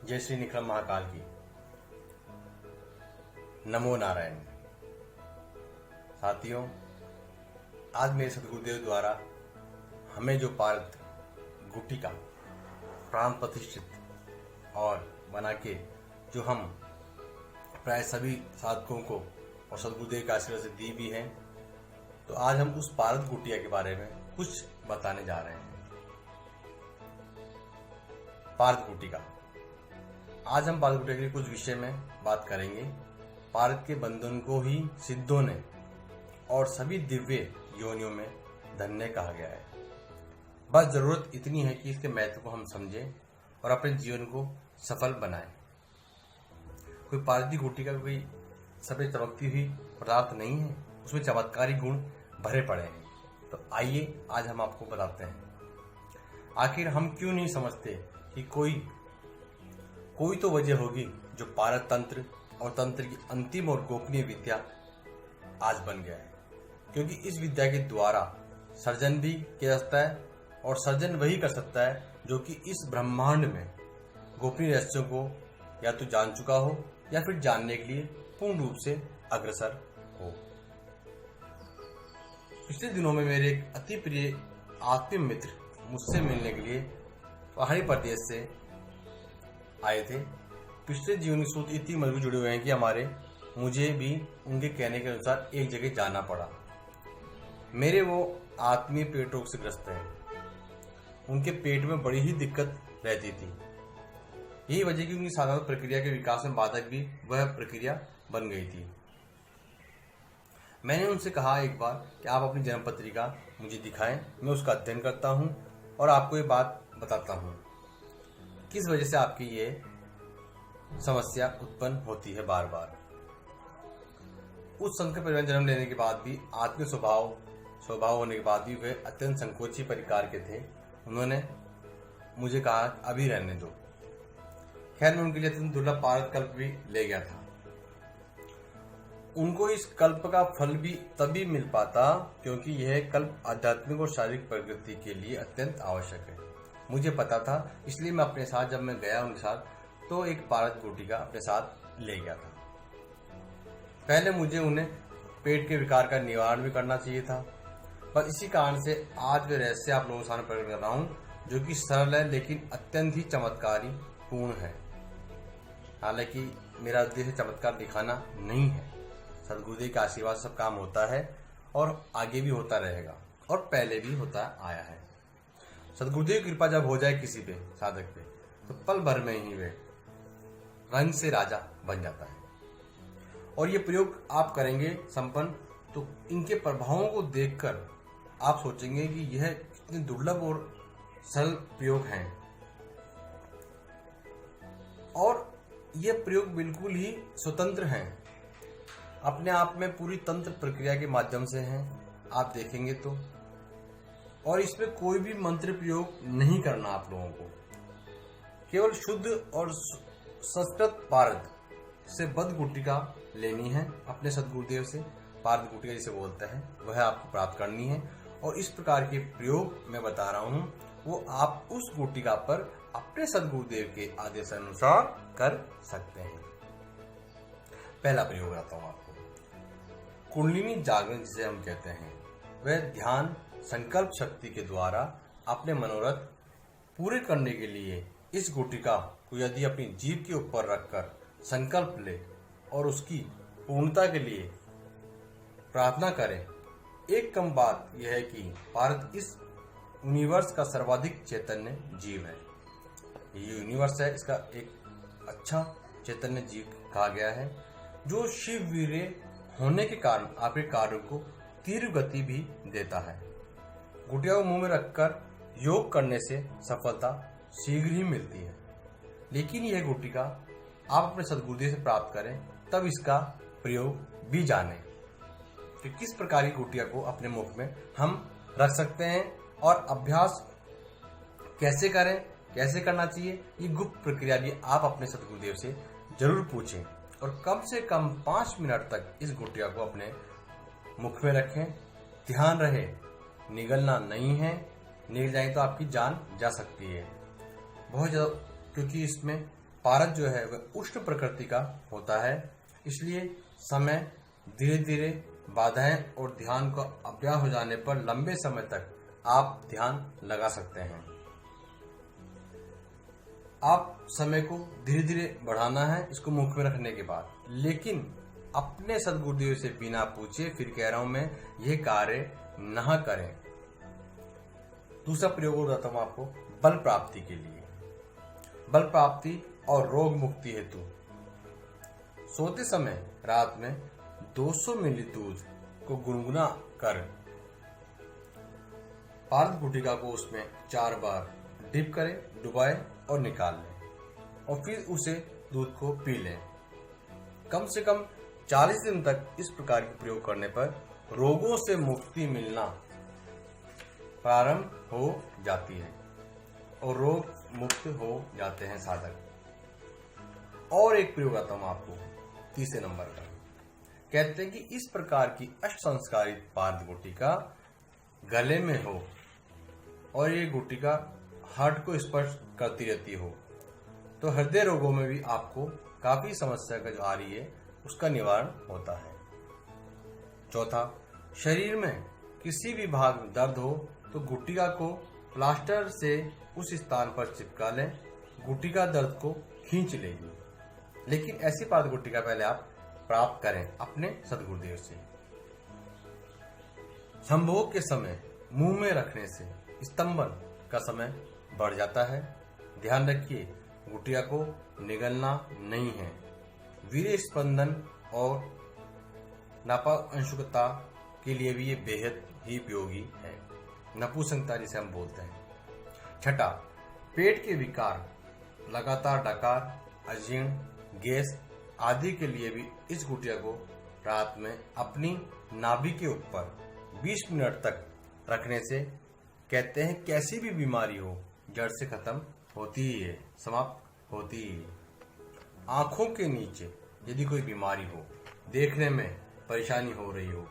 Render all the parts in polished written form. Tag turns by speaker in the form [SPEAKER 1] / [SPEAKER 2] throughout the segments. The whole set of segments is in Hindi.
[SPEAKER 1] जय श्री निकलम महाकाल की। नमो नारायण। साथियों, आज मेरे सदगुरुदेव द्वारा हमें जो पारद गुटिका प्राण प्रतिष्ठित और बना के जो हम प्राय सभी साधकों को और सदगुरुदेव के आशीर्वाद से दी भी हैं, तो आज हम उस पारद गुटिया के बारे में कुछ बताने जा रहे हैं। पारद गुटिका। आज हम पारद गुटिका के कुछ विषय में बात करेंगे। पारद के बंधन को ही सिद्धों ने और सभी दिव्य योनियों में धन्य कहा गया है। बस जरूरत इतनी है कि इसके महत्व को हम समझें और अपने जीवन को सफल बनाएं। कोई पारद गुटिका कोई सफेद चमकती हुई पदार्थ नहीं है, उसमें चमत्कारी गुण भरे पड़े हैं। तो आइए आज हम आपको बताते हैं आखिर हम क्यों नहीं समझते कि कोई तो वजह होगी जो पारद तंत्र और तंत्र की अंतिम और गोपनीय विद्या आज बन गया है। क्योंकि इस विद्या के द्वारा सर्जन भी किया जाता है और सर्जन वही कर सकता है जो कि इस ब्रह्मांड में गोपनीय रहस्यों को या तो जान चुका हो या फिर जानने के लिए पूर्ण रूप से अग्रसर हो। पिछले दिनों में मेरे एक अति प्रिय आत्मीय मित्र मुझसे मिलने के लिए पहाड़ी प्रदेश से आए थे। पिछले जीवन के सूत्र इतनी मजबूत जुड़े हुए हैं कि मुझे भी उनके कहने के अनुसार एक जगह जाना पड़ा। मेरे वो आत्मीय पेट रोग से ग्रस्त हैं। उनके पेट में बड़ी ही दिक्कत रहती थी। यही वजह कि उनकी साधारण प्रक्रिया के विकास में बाधक भी वह प्रक्रिया बन गई थी। मैंने उनसे कहा एक बार कि आप अपनी जन्म पत्रिका मुझे दिखाएं, मैं उसका अध्ययन करता हूं और आपको ये बात बताता हूं किस वजह से आपकी ये समस्या उत्पन्न होती है बार बार। उस संकर परिवार जन्म लेने के बाद भी आत्मीय स्वभाव होने के बाद भी वे अत्यंत संकोची प्रकार के थे। उन्होंने मुझे कहा अभी रहने दो। खैर, मैं उनके लिए अत्यंत दुर्लभ पारद कल्प भी ले गया था। उनको इस कल्प का फल भी तभी मिल पाता क्योंकि यह कल्प आध्यात्मिक और शारीरिक प्रगति के लिए अत्यंत आवश्यक है। मुझे पता था, इसलिए मैं अपने साथ जब मैं गया उनके साथ तो एक पारद गुटिका अपने साथ ले गया था। पहले मुझे उन्हें पेट के विकार का निवारण भी करना चाहिए था। बस इसी कारण से आज वे रहस्य आप लोगों के सामने प्रकट कर रहा हूँ, जो कि सरल है लेकिन अत्यंत ही चमत्कारी पूर्ण है। हालांकि मेरा उद्देश्य चमत्कार दिखाना नहीं है। सदगुरुदेव के आशीर्वाद से सब काम होता है और आगे भी होता रहेगा और पहले भी होता आया है। सदगुरुदेव की कृपा जब हो जाए किसी पे, साधक पे, तो पल भर में ही वे रंग से राजा बन जाता है। और ये प्रयोग आप करेंगे संपन्न, तो इनके प्रभावों को देखकर आप सोचेंगे कि यह कितने दुर्लभ और सरल प्रयोग हैं। और यह प्रयोग बिल्कुल ही स्वतंत्र हैं, अपने आप में पूरी तंत्र प्रक्रिया के माध्यम से हैं। आप देखेंगे तो, और इसमें कोई भी मंत्र प्रयोग नहीं करना आप लोगों को। केवल शुद्ध और संस्कृत पारद से बद्ध गुटिका लेनी है अपने सदगुरुदेव से। पारद गुटिका जिसे बोलते हैं वह आपको प्राप्त करनी है। और इस प्रकार के प्रयोग मैं बता रहा हूं वो आप उस गुटिका पर अपने सदगुरुदेव के आदेश अनुसार कर सकते हैं। पहला प्रयोग बताता हूं आपको। कुंडलिनी जागरण जिसे हम कहते हैं, वह ध्यान संकल्प शक्ति के द्वारा अपने मनोरथ पूरे करने के लिए इस गुटिका को यदि अपनी जीभ के ऊपर रखकर संकल्प ले और उसकी पूर्णता के लिए प्रार्थना करें। एक कम बात यह है कि पारद इस यूनिवर्स का सर्वाधिक चैतन्य जीव है। ये यूनिवर्स है, इसका एक अच्छा चैतन्य जीव कहा गया है, जो शिव वीर्य होने के कारण आपके कार्यों को तीव्र गति भी देता है। गुटिया को मुंह में रखकर योग करने से सफलता शीघ्र ही मिलती है। लेकिन यह गुटिका आप अपने सदगुरुदेव से प्राप्त करें, तब इसका प्रयोग भी जानें कि किस प्रकार की गुटिया को अपने मुख में हम रख सकते हैं और अभ्यास कैसे करें, कैसे करना चाहिए। ये गुप्त प्रक्रिया भी आप अपने सदगुरुदेव से जरूर पूछें और कम से कम 5 मिनट तक इस गुटिया को अपने मुख में रखें। ध्यान रहे निगलना नहीं है, निगल जाए तो आपकी जान जा सकती है बहुत ज्यादा, क्योंकि इसमें पारद जो है वह उष्ण प्रकृति का होता है, इसलिए समय धीरे धीरे बाधाएं और ध्यान का अभ्यास हो जाने पर लंबे समय तक आप ध्यान लगा सकते हैं। आप समय को धीरे धीरे बढ़ाना है इसको मुख में रखने के बाद, लेकिन अपने सद्गुरुदेव से बिना पूछे फिर कह रहा हूं मैं यह कार्य न करें। दूसरा प्रयोग हो जाता हूं आपको बल प्राप्ति के लिए। बल प्राप्ति और रोग मुक्ति हेतु सोते समय रात में 200 मिली दूध को गुनगुना कर पारद गुटिका को उसमें 4 बार डिप करें, डुबाएं और निकाल लें और फिर उसे दूध को पी लें। कम से कम 40 दिन तक इस प्रकार के प्रयोग करने पर रोगों से मुक्ति मिलना प्रारंभ हो जाती है और रोग मुक्त हो जाते हैं साधक। और एक प्रयोग आता हूं आपको तीसरे नंबर का। कहते हैं कि इस प्रकार की अष्ट संस्कारित पारद गुटिका गले में हो और ये गुटिका हार्ट को स्पर्श करती रहती हो तो हृदय रोगों में भी आपको काफी समस्या का जो आ रही है उसका निवारण होता है। चौथा, शरीर में किसी भी भाग में दर्द हो तो गुटिका को प्लास्टर से उस स्थान पर चिपका लें, गुटिका दर्द को खींच लेगी। लेकिन ऐसी पारद गुटिका पहले आप प्राप्त करें अपने सद्गुरुदेव से। संभोग के समय मुंह में रखने से स्तंभन का समय बढ़ जाता है। ध्यान रखिए गुटिका को निगलना नहीं है। वीर्य स्पंदन और नापाक अंशुकता के लिए भी ये बेहद ही उपयोगी है, नपुंसकता जिसे हम बोलते हैं। छठा, पेट के विकार, लगातार डकार, अजीर्ण, गैस आदि के लिए भी इस गुटिका को रात में अपनी नाभि के ऊपर 20 मिनट तक रखने से कहते हैं कैसी भी बीमारी हो जड़ से खत्म होती ही है, समाप्त होती ही है। आंखों के नीचे यदि कोई बीमारी हो, देखने में परेशानी हो रही हो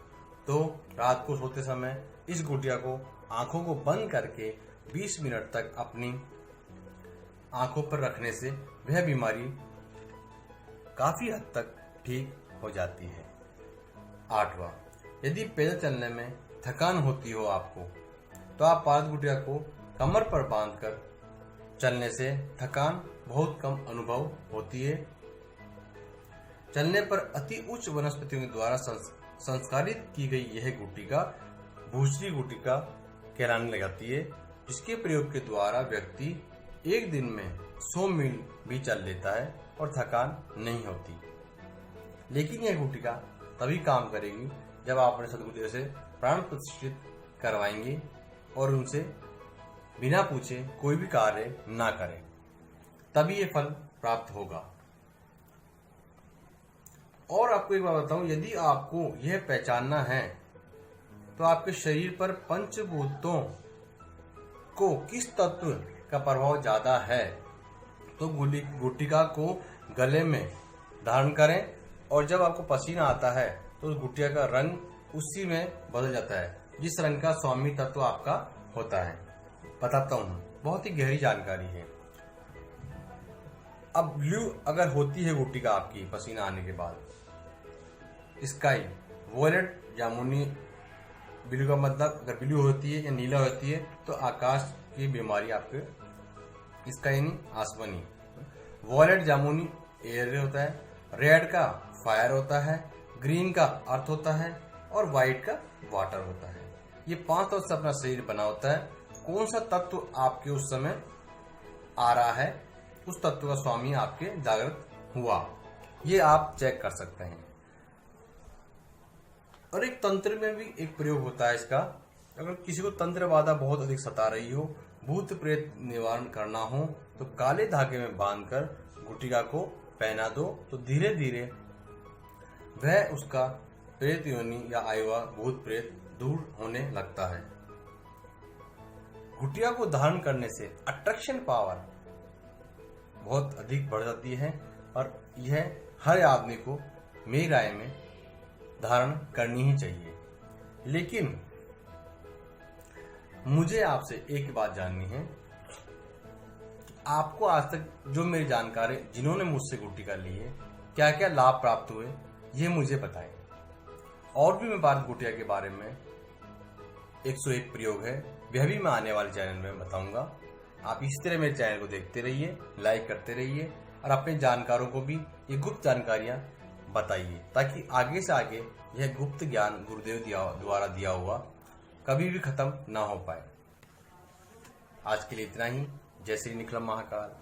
[SPEAKER 1] तो रात को सोते समय इस गुटिका को आंखों को बंद करके 20 मिनट तक अपनी आंखों पर रखने से वह बीमारी काफी हद तक ठीक हो जाती है। 8वां, यदि पैदल चलने में थकान होती हो आपको तो आप पारद गुटिका को कमर पर बांधकर चलने से थकान बहुत कम अनुभव होती है। चलने पर अति उच्च वनस्पतियों के द्वारा संस्कारित की गई यह गुटिका भूसरी गुटिका कहलाने लगाती है, जिसके प्रयोग के द्वारा व्यक्ति एक दिन में 100 मील भी चल लेता है और थकान नहीं होती। लेकिन यह गुटिका तभी काम करेगी जब आप अपने सद्गुरुदेव से प्राण प्रतिष्ठित करवाएंगे और उनसे बिना पूछे कोई भी कार्य ना करें, तभी ये फल प्राप्त होगा। और आपको एक बात बताऊं, यदि आपको यह पहचानना है तो आपके शरीर पर पंचभूतों को किस तत्व का प्रभाव ज्यादा है तो गुटिका को गले में धारण करें और जब आपको पसीना आता है तो उस गुटिका का रंग उसी में बदल जाता है जिस रंग का स्वामी तत्व आपका होता है। बताता हूँ, बहुत ही गहरी जानकारी है। अब ब्लू अगर होती है गुटिका आपकी पसीना आने के बाद, स्काई वोलेट जामुनी, ब्लू का मतलब अगर ब्लू होती है या नीला होती है तो आकाश की बीमारी आपके, स्काई नहीं आसमानी, वॉलेट जामुनी एयर होता है, रेड का फायर होता है, ग्रीन का अर्थ होता है और व्हाइट का वाटर होता है। ये 5 तत्व से अपना शरीर बना होता है। कौन सा तत्व आपके उस समय आ रहा है उस तत्व का स्वामी आपके जागृत हुआ, ये आप चेक कर सकते हैं। और एक तंत्र में भी एक प्रयोग होता है इसका। अगर किसी को तंत्र बाधा बहुत अधिक सता रही हो, भूत प्रेत निवारण करना हो तो काले धागे में बांधकर गुटिका को पहना दो तो धीरे धीरे वह उसका प्रेत योनि या आयुवा भूत प्रेत दूर होने लगता है। गुटिका को धारण करने से अट्रैक्शन पावर बहुत अधिक बढ़ जाती है और यह हर आदमी को मेरी राय में धारण करनी ही चाहिए। लेकिन मुझे आपसे एक बात जाननी है, आपको आज तक जो मेरे जानकार है जिन्होंने मुझसे गुट्टिका ली है, क्या क्या लाभ प्राप्त हुए, ये मुझे बताएं। और भी मैं भारत गुटिया के बारे में 101 प्रयोग है, वह भी मैं आने वाले चैनल में बताऊंगा। आप इस तरह मेरे चैनल को देखते रहिए, लाइक करते रहिए और अपने जानकारों को भी ये गुप्त जानकारियां बताइए, ताकि आगे से आगे यह गुप्त ज्ञान गुरुदेव द्वारा दिया हुआ कभी भी खत्म ना हो पाए। आज के लिए इतना ही। जय श्री निखिलम महाकाल।